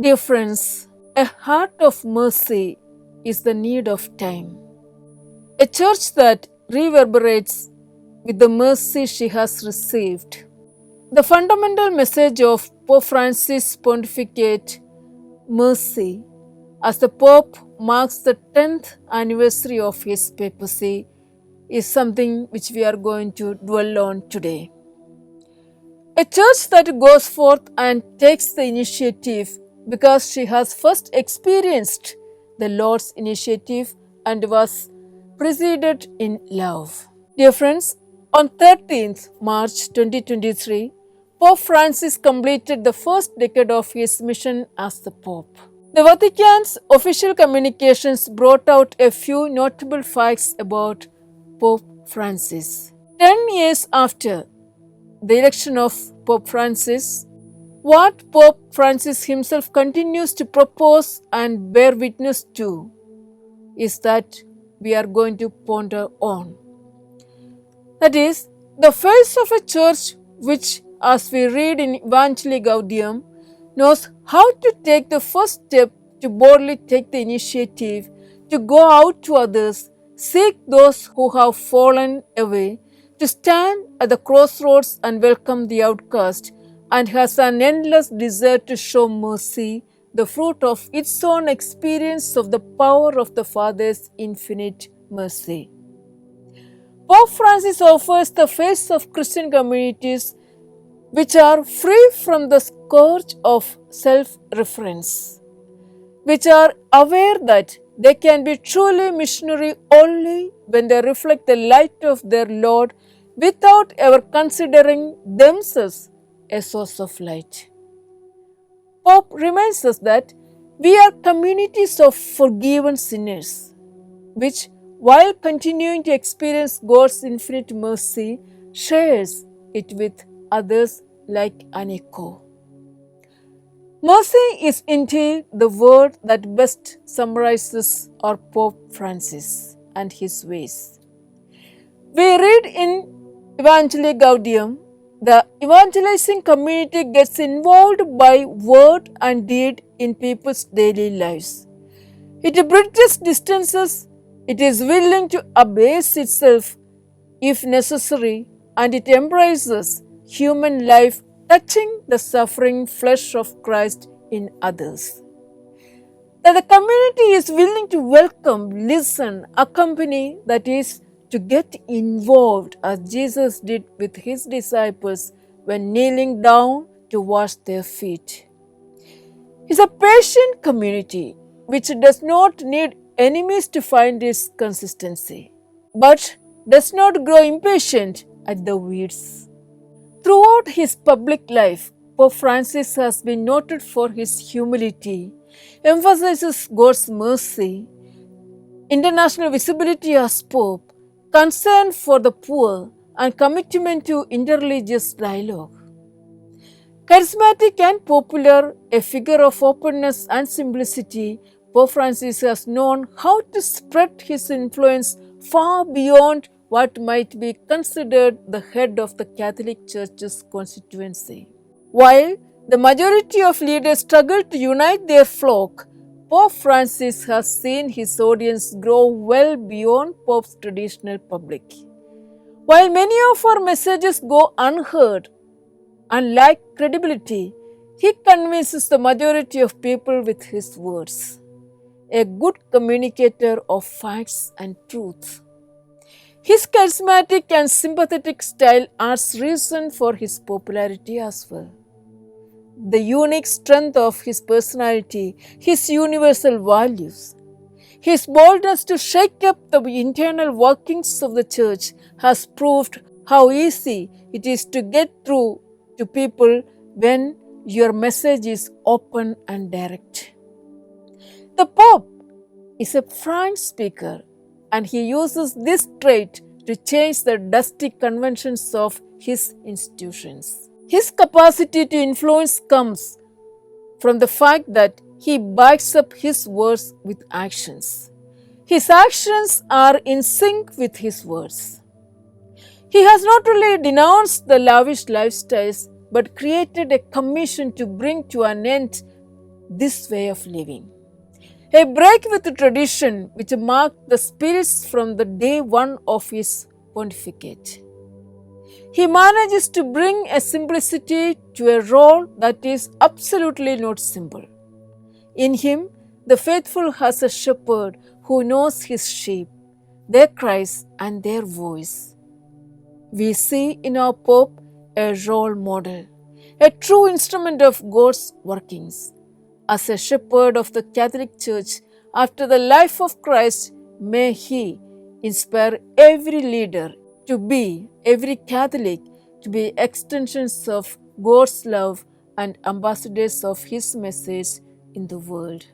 Dear friends, a heart of mercy is the need of time. A church that reverberates with the mercy she has received. The fundamental message of Pope Francis' pontificate, mercy, as the Pope marks the 10th anniversary of his papacy, is something which we are going to dwell on today. A church that goes forth and takes the initiative because she has first experienced the Lord's initiative and was preceded in love. Dear friends, on 13th March 2023, Pope Francis completed the first decade of his mission as the Pope. The Vatican's official communications brought out a few notable facts about Pope Francis. 10 years after the election of Pope Francis, what Pope Francis himself continues to propose and bear witness to is that we are going to ponder on. That is, the face of a church which, as we read in Evangelii Gaudium, knows how to take the first step to boldly take the initiative, to go out to others, seek those who have fallen away, to stand at the crossroads and welcome the outcast, and has an endless desire to show mercy, the fruit of its own experience of the power of the Father's infinite mercy. Pope Francis offers the face of Christian communities which are free from the scourge of self-reference, which are aware that they can be truly missionary only when they reflect the light of their Lord without ever considering themselves a source of light. Pope reminds us that we are communities of forgiven sinners, which, while continuing to experience God's infinite mercy, shares it with others like an echo. Mercy is indeed the word that best summarizes our Pope Francis and his ways. We read in Evangelii Gaudium, the evangelizing community gets involved by word and deed in people's daily lives. It bridges distances, it is willing to abase itself if necessary, and it embraces human life, touching the suffering flesh of Christ in others. That the community is willing to welcome, listen, accompany, that is, to get involved as Jesus did with his disciples when kneeling down to wash their feet. It's a patient community which does not need enemies to find its consistency, but does not grow impatient at the weeds. Throughout his public life, Pope Francis has been noted for his humility, emphasizes God's mercy, international visibility as Pope, concern for the poor, and commitment to interreligious dialogue. Charismatic and popular, a figure of openness and simplicity, Pope Francis has known how to spread his influence far beyond what might be considered the head of the Catholic Church's constituency. While the majority of leaders struggle to unite their flock, Pope Francis has seen his audience grow well beyond Pope's traditional public. While many of our messages go unheard and lack credibility, he convinces the majority of people with his words. A good communicator of facts and truth. His charismatic and sympathetic style adds reason for his popularity as well. The unique strength of his personality, his universal values, his boldness to shake up the internal workings of the church has proved how easy it is to get through to people when your message is open and direct. The Pope is a frank speaker, and he uses this trait to change the dusty conventions of his institutions. His capacity to influence comes from the fact that he backs up his words with actions. His actions are in sync with his words. He has not only denounced the lavish lifestyles but created a commission to bring to an end this way of living. A break with the tradition which marked the spirits from the day one of his pontificate. He manages to bring a simplicity to a role that is absolutely not simple. In him, the faithful has a shepherd who knows his sheep, their cries and their voice. We see in our Pope a role model, a true instrument of God's workings. As a shepherd of the Catholic Church after the life of Christ, may he inspire every leader to be, every Catholic to be extensions of God's love and ambassadors of his message in the world.